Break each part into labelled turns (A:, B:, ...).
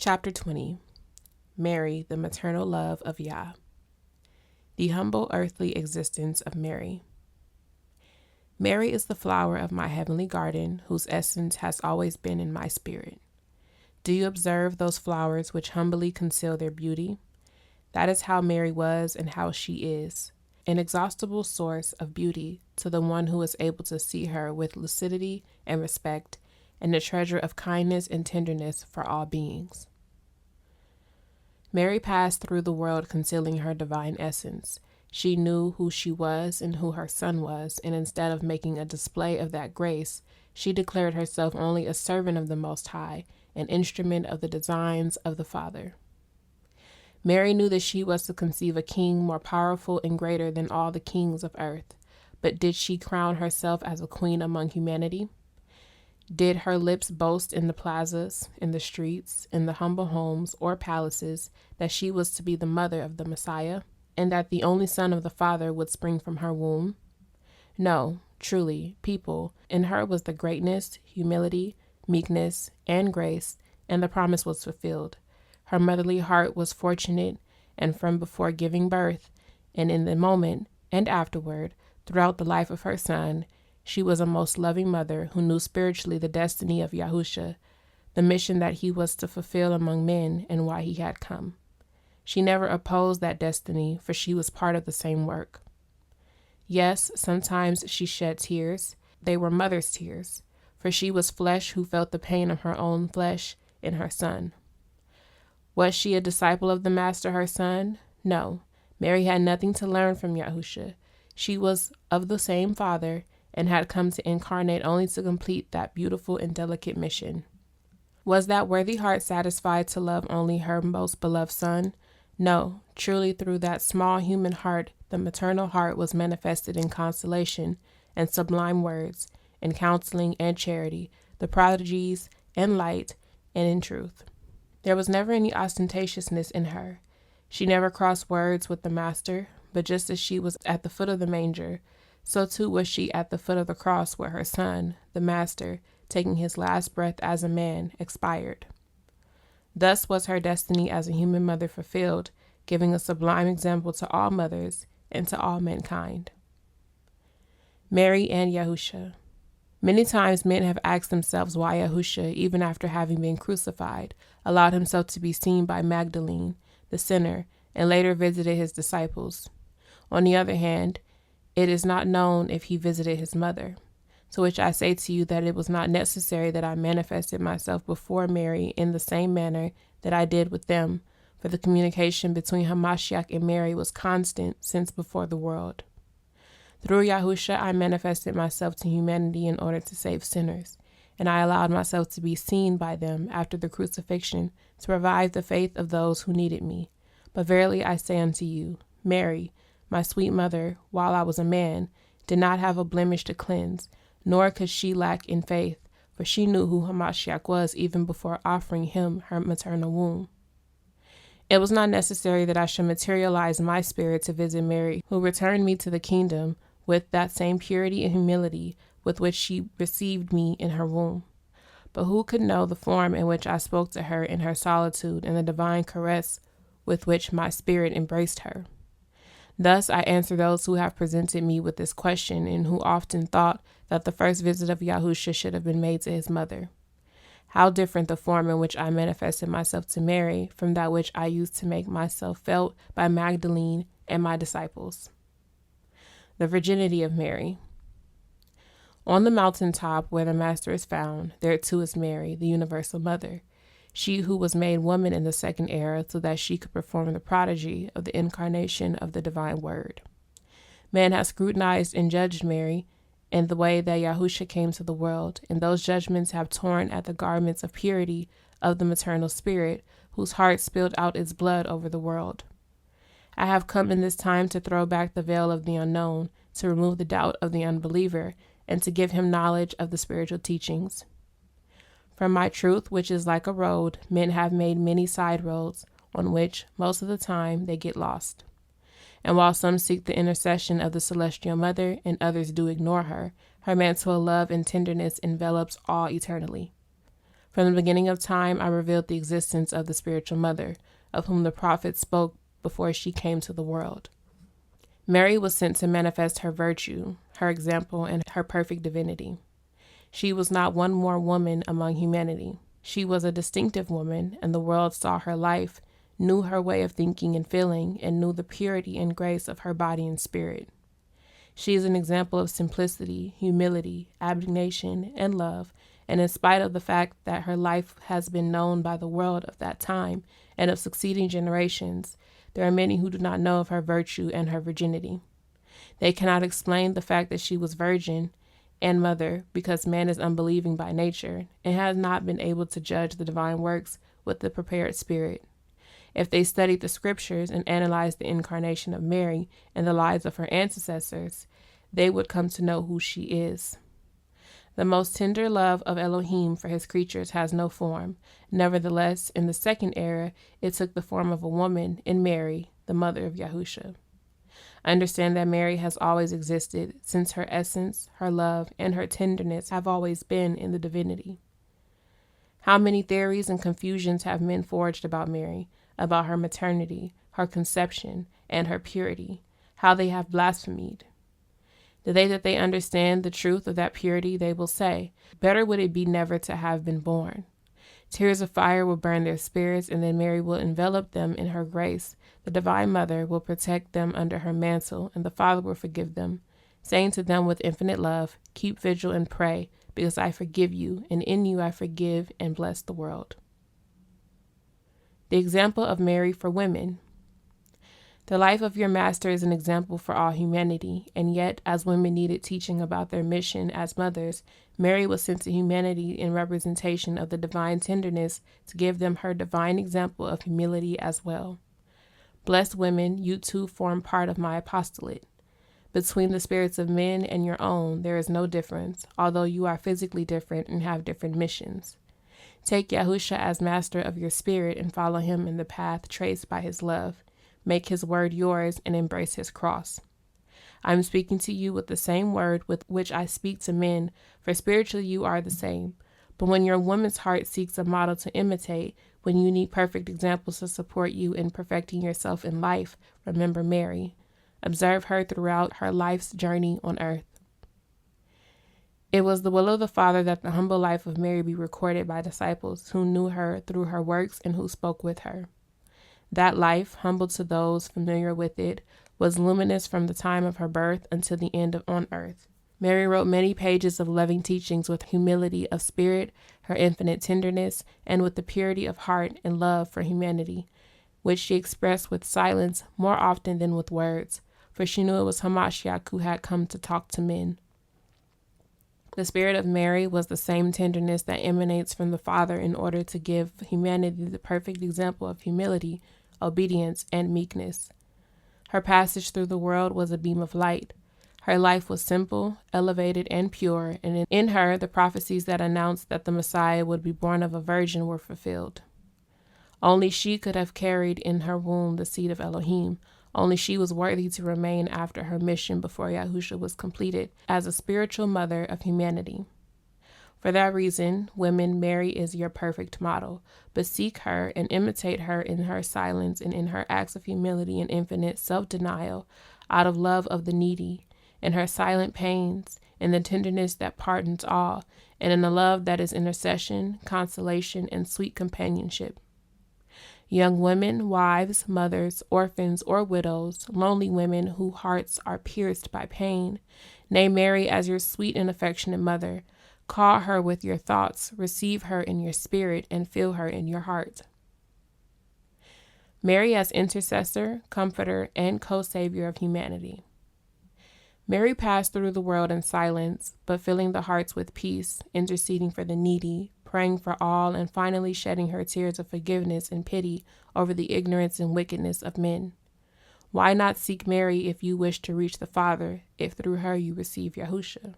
A: Chapter 20. Mary, the Maternal Love of Yah. The humble earthly existence of Mary. Mary is the flower of my heavenly garden, whose essence has always been in my spirit. Do you observe those flowers which humbly conceal their beauty? That is how Mary was and how she is, an inexhaustible source of beauty to the one who is able to see her with lucidity and respect, and a treasure of kindness and tenderness for all beings. Mary passed through the world concealing her divine essence. She knew who she was and who her son was, and instead of making a display of that grace, she declared herself only a servant of the Most High, an instrument of the designs of the Father. Mary knew that she was to conceive a king more powerful and greater than all the kings of earth, but did she crown herself as a queen among humanity? Did her lips boast in the plazas, in the streets, in the humble homes or palaces that she was to be the mother of the Messiah, and that the only son of the Father would spring from her womb? No, truly, people, in her was the greatness, humility, meekness, and grace, and the promise was fulfilled. Her motherly heart was fortunate, and from before giving birth, and in the moment, and afterward, throughout the life of her son, she was a most loving mother who knew spiritually the destiny of Yahusha, the mission that he was to fulfill among men and why he had come. She never opposed that destiny, for she was part of the same work. Yes, sometimes she shed tears. They were mother's tears, for she was flesh who felt the pain of her own flesh in her son. Was she a disciple of the Master, her son? No, Mary had nothing to learn from Yahusha. She was of the same Father, and had come to incarnate only to complete that beautiful and delicate mission. Was that worthy heart satisfied to love only her most beloved son? No, truly through that small human heart, the maternal heart was manifested in consolation and sublime words, in counseling and charity, the prodigies and light, and in truth. There was never any ostentatiousness in her. She never crossed words with the Master, but just as she was at the foot of the manger, so too was she at the foot of the cross where her son, the Master, taking his last breath as a man, expired. Thus was her destiny as a human mother fulfilled, giving a sublime example to all mothers and to all mankind. Mary and Yahusha. Many times men have asked themselves why Yahusha, even after having been crucified, allowed himself to be seen by Magdalene, the sinner, and later visited his disciples. On the other hand, it is not known if he visited his mother, to which I say to you that it was not necessary that I manifested myself before Mary in the same manner that I did with them, for the communication between Hamashiach and Mary was constant since before the world. Through Yahusha, I manifested myself to humanity in order to save sinners, and I allowed myself to be seen by them after the crucifixion to revive the faith of those who needed me. But verily I say unto you, Mary, my sweet mother, while I was a man, did not have a blemish to cleanse, nor could she lack in faith, for she knew who Hamashiach was even before offering him her maternal womb. It was not necessary that I should materialize my spirit to visit Mary, who returned me to the kingdom with that same purity and humility with which she received me in her womb. But who could know the form in which I spoke to her in her solitude and the divine caress with which my spirit embraced her? Thus I answer those who have presented me with this question and who often thought that the first visit of Yahusha should have been made to his mother. How different the form in which I manifested myself to Mary from that which I used to make myself felt by Magdalene and my disciples. The Virginity of Mary. On the mountaintop where the Master is found, there too is Mary, the universal mother, she who was made woman in the second era so that she could perform the prodigy of the incarnation of the divine word. Man has scrutinized and judged Mary in the way that Yahusha came to the world, and those judgments have torn at the garments of purity of the maternal spirit, whose heart spilled out its blood over the world. I have come in this time to throw back the veil of the unknown, to remove the doubt of the unbeliever, and to give him knowledge of the spiritual teachings. From my truth, which is like a road, men have made many side roads, on which, most of the time, they get lost. And while some seek the intercession of the Celestial Mother, and others do ignore her, her mantle of love and tenderness envelops all eternally. From the beginning of time, I revealed the existence of the spiritual mother, of whom the prophets spoke before she came to the world. Mary was sent to manifest her virtue, her example, and her perfect divinity. She was not one more woman among humanity. She was a distinctive woman, and the world saw her life, knew her way of thinking and feeling, and knew the purity and grace of her body and spirit. She is an example of simplicity, humility, abnegation, and love, and in spite of the fact that her life has been known by the world of that time and of succeeding generations, there are many who do not know of her virtue and her virginity. They cannot explain the fact that she was virgin and mother because man is unbelieving by nature and has not been able to judge the divine works with the prepared spirit. If they studied the scriptures and analyzed the incarnation of Mary and the lives of her ancestors, they would come to know who she is. The most tender love of Elohim for his creatures has no form. Nevertheless, in the second era, it took the form of a woman in Mary, the mother of Yahusha. Understand that Mary has always existed, since her essence, her love, and her tenderness have always been in the divinity. How many theories and confusions have men forged about Mary, about her maternity, her conception, and her purity, how they have blasphemed. The day that they understand the truth of that purity, they will say, better would it be never to have been born. Tears of fire will burn their spirits, and then Mary will envelop them in her grace. The Divine Mother will protect them under her mantle, and the Father will forgive them, saying to them with infinite love, keep vigil and pray, because I forgive you, and in you I forgive and bless the world. The example of Mary for women. The life of your master is an example for all humanity, and yet, as women needed teaching about their mission as mothers, Mary was sent to humanity in representation of the divine tenderness to give them her divine example of humility as well. Blessed women, you too form part of my apostolate. Between the spirits of men and your own, there is no difference, although you are physically different and have different missions. Take Yahusha as master of your spirit and follow him in the path traced by his love. Make his word yours and embrace his cross. I am speaking to you with the same word with which I speak to men, for spiritually you are the same. But when your woman's heart seeks a model to imitate, when you need perfect examples to support you in perfecting yourself in life, remember Mary. Observe her throughout her life's journey on earth. It was the will of the Father that the humble life of Mary be recorded by disciples who knew her through her works and who spoke with her. That life, humble to those familiar with it, was luminous from the time of her birth until the end on earth. Mary wrote many pages of loving teachings with humility of spirit, her infinite tenderness, and with the purity of heart and love for humanity, which she expressed with silence more often than with words, for she knew it was Hamashiach who had come to talk to men. The spirit of Mary was the same tenderness that emanates from the Father in order to give humanity the perfect example of humility, obedience, and meekness. Her passage through the world was a beam of light. Her life was simple, elevated, and pure, and in her the prophecies that announced that the Messiah would be born of a virgin were fulfilled. Only she could have carried in her womb the seed of Elohim. Only she was worthy to remain after her mission before Yahusha was completed as a spiritual mother of humanity. For that reason, women, Mary is your perfect model, but seek her and imitate her in her silence and in her acts of humility and infinite self-denial, out of love of the needy, in her silent pains, in the tenderness that pardons all, and in the love that is intercession, consolation, and sweet companionship. Young women, wives, mothers, orphans, or widows, lonely women whose hearts are pierced by pain, name Mary as your sweet and affectionate mother. Call her with your thoughts, receive her in your spirit, and feel her in your heart. Mary as intercessor, comforter, and co-savior of humanity. Mary passed through the world in silence, but filling the hearts with peace, interceding for the needy, praying for all, and finally shedding her tears of forgiveness and pity over the ignorance and wickedness of men. Why not seek Mary if you wish to reach the Father, if through her you receive Yahusha?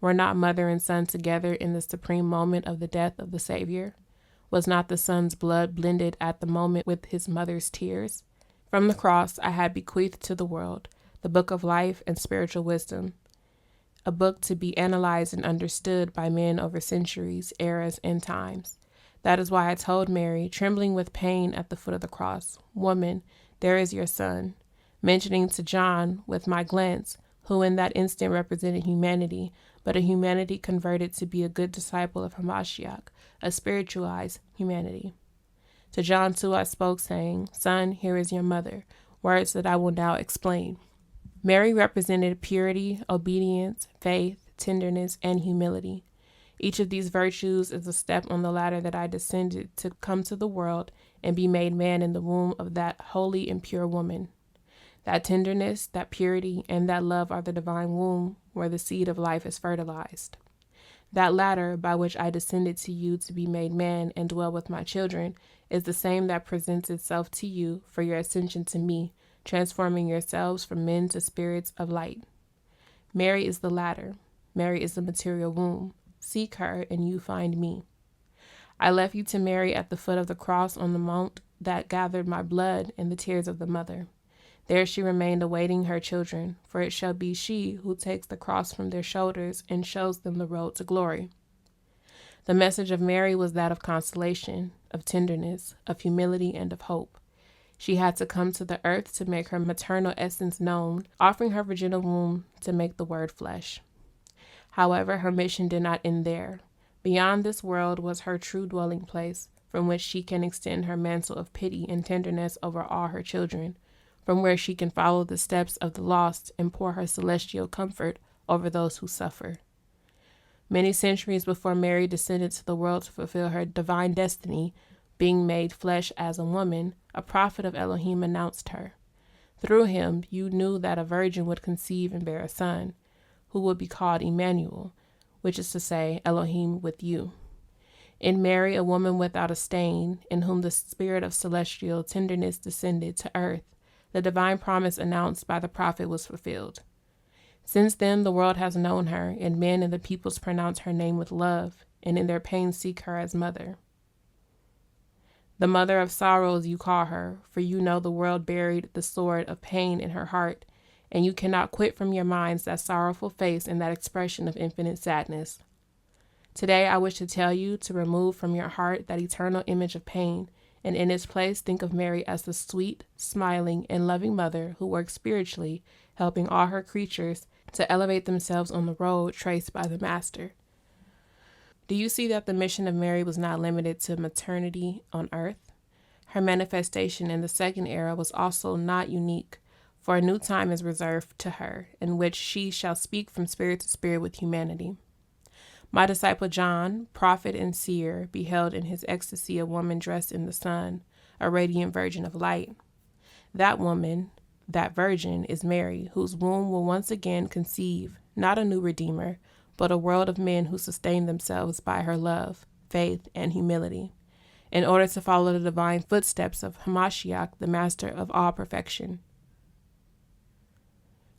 A: Were not mother and son together in the supreme moment of the death of the Savior? Was not the son's blood blended at the moment with his mother's tears? From the cross I had bequeathed to the world the book of life and spiritual wisdom. a book to be analyzed and understood by men over centuries, eras, and times. That is why I told Mary, trembling with pain at the foot of the cross, "Woman, there is your son," mentioning to John with my glance, who in that instant represented humanity, but a humanity converted to be a good disciple of Hamashiach, a spiritualized humanity. To John too I spoke, saying, "Son, here is your mother," words that I will now explain. Mary represented purity, obedience, faith, tenderness, and humility. Each of these virtues is a step on the ladder that I descended to come to the world and be made man in the womb of that holy and pure woman. That tenderness, that purity, and that love are the divine womb where the seed of life is fertilized. That ladder by which I descended to you to be made man and dwell with my children is the same that presents itself to you for your ascension to me, transforming yourselves from men to spirits of light. Mary is the ladder. Mary is the material womb. Seek her, and you find me. I left you to Mary at the foot of the cross on the mount that gathered my blood and the tears of the mother. There she remained awaiting her children, for it shall be she who takes the cross from their shoulders and shows them the road to glory. The message of Mary was that of consolation, of tenderness, of humility, and of hope. She had to come to the earth to make her maternal essence known, offering her virginal womb to make the word flesh. However, her mission did not end there. Beyond this world was her true dwelling place, from which she can extend her mantle of pity and tenderness over all her children, from where she can follow the steps of the lost and pour her celestial comfort over those who suffer. Many centuries before Mary descended to the world to fulfill her divine destiny, being made flesh as a woman, a prophet of Elohim announced her. Through him, you knew that a virgin would conceive and bear a son, who would be called Emmanuel, which is to say, Elohim with you. In Mary, a woman without a stain, in whom the spirit of celestial tenderness descended to earth, the divine promise announced by the prophet was fulfilled. Since then, the world has known her, and men and the peoples pronounce her name with love, and in their pain seek her as mother. The mother of sorrows you call her, for you know the world buried the sword of pain in her heart, and you cannot quit from your minds that sorrowful face and that expression of infinite sadness. Today I wish to tell you to remove from your heart that eternal image of pain, and in its place think of Mary as the sweet, smiling, and loving mother who works spiritually, helping all her creatures to elevate themselves on the road traced by the Master. Do you see that the mission of Mary was not limited to maternity on earth? Her manifestation in the second era was also not unique, for a new time is reserved to her, in which she shall speak from spirit to spirit with humanity. My disciple John, prophet and seer, beheld in his ecstasy a woman dressed in the sun, a radiant virgin of light. That woman, that virgin, is Mary, whose womb will once again conceive, not a new Redeemer, but a world of men who sustain themselves by her love, faith, and humility, in order to follow the divine footsteps of Hamashiach, the Master of all perfection.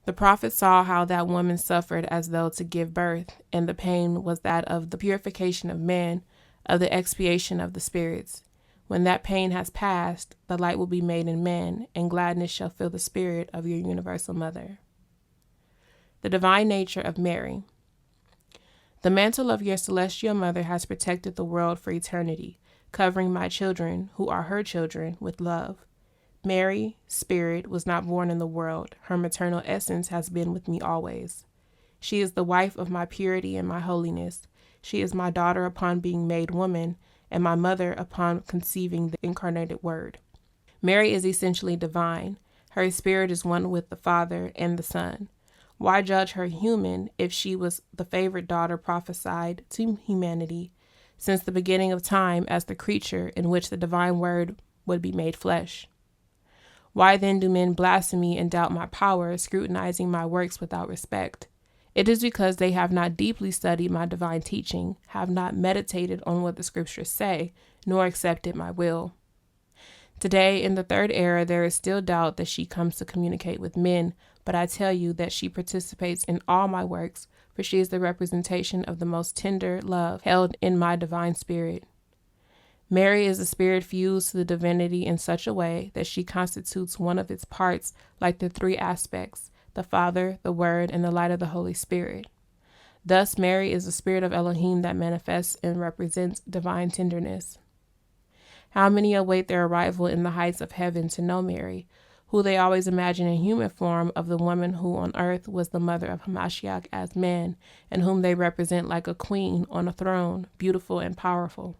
A: The prophet saw how that woman suffered as though to give birth, and the pain was that of the purification of man, of the expiation of the spirits. When that pain has passed, the light will be made in man, and gladness shall fill the spirit of your universal mother. The divine nature of Mary. The mantle of your celestial mother has protected the world for eternity, covering my children, who are her children, with love. Mary, spirit, was not born in the world. Her maternal essence has been with me always. She is the wife of my purity and my holiness. She is my daughter upon being made woman, and my mother upon conceiving the incarnated Word. Mary is essentially divine. Her spirit is one with the Father and the Son. Why judge her human if she was the favored daughter prophesied to humanity since the beginning of time as the creature in which the divine Word would be made flesh? Why then do men blaspheme and doubt my power, scrutinizing my works without respect? It is because they have not deeply studied my divine teaching, have not meditated on what the scriptures say, nor accepted my will. Today, in the third era, there is still doubt that she comes to communicate with men, but I tell you that she participates in all my works, for she is the representation of the most tender love held in my divine spirit. Mary is a spirit fused to the divinity in such a way that she constitutes one of its parts like the three aspects, the Father, the Word, and the light of the Holy Spirit. Thus, Mary is the spirit of Elohim that manifests and represents divine tenderness. How many await their arrival in the heights of heaven to know Mary, who they always imagine in human form of the woman who on earth was the mother of Hamashiach as man, and whom they represent like a queen on a throne, beautiful and powerful.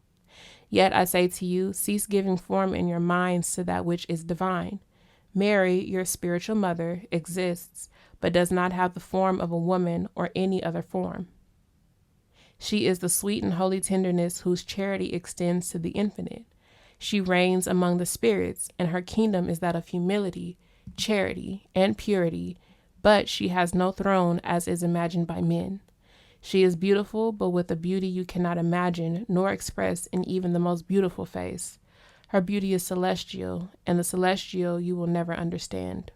A: Yet I say to you, cease giving form in your minds to that which is divine. Mary, your spiritual mother, exists, but does not have the form of a woman or any other form. She is the sweet and holy tenderness whose charity extends to the infinite. She reigns among the spirits, and her kingdom is that of humility, charity, and purity, but she has no throne as is imagined by men. She is beautiful, but with a beauty you cannot imagine nor express in even the most beautiful face. Her beauty is celestial, and the celestial you will never understand.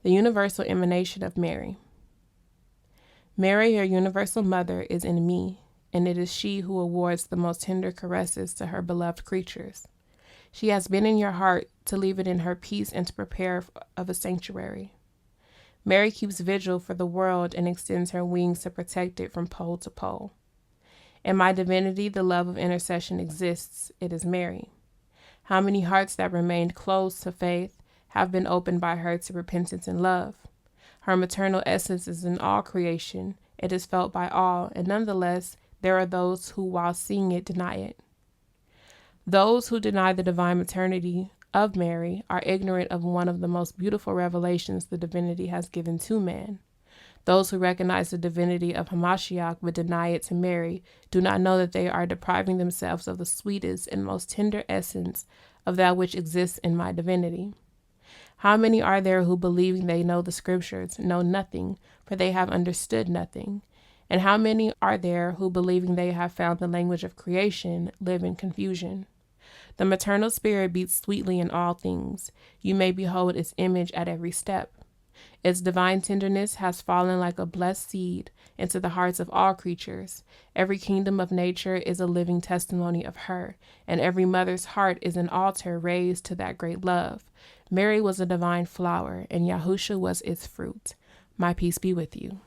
A: The universal emanation of Mary. Mary, your universal mother, is in me, and it is she who awards the most tender caresses to her beloved creatures. She has been in your heart to leave it in her peace and to prepare of a sanctuary. Mary keeps vigil for the world and extends her wings to protect it from pole to pole. In my divinity, the love of intercession exists. It is Mary. How many hearts that remained closed to faith have been opened by her to repentance and love. Her maternal essence is in all creation. It is felt by all, and nonetheless, there are those who, while seeing it, deny it. Those who deny the divine maternity of Mary are ignorant of one of the most beautiful revelations the divinity has given to man. Those who recognize the divinity of Hamashiach but deny it to Mary do not know that they are depriving themselves of the sweetest and most tender essence of that which exists in my divinity. How many are there who, believing they know the scriptures, know nothing, for they have understood nothing? And how many are there who, believing they have found the language of creation, live in confusion? The maternal spirit beats sweetly in all things. You may behold its image at every step. Its divine tenderness has fallen like a blessed seed into the hearts of all creatures. Every kingdom of nature is a living testimony of her, and every mother's heart is an altar raised to that great love. Mary was a divine flower, and Yahusha was its fruit. My peace be with you.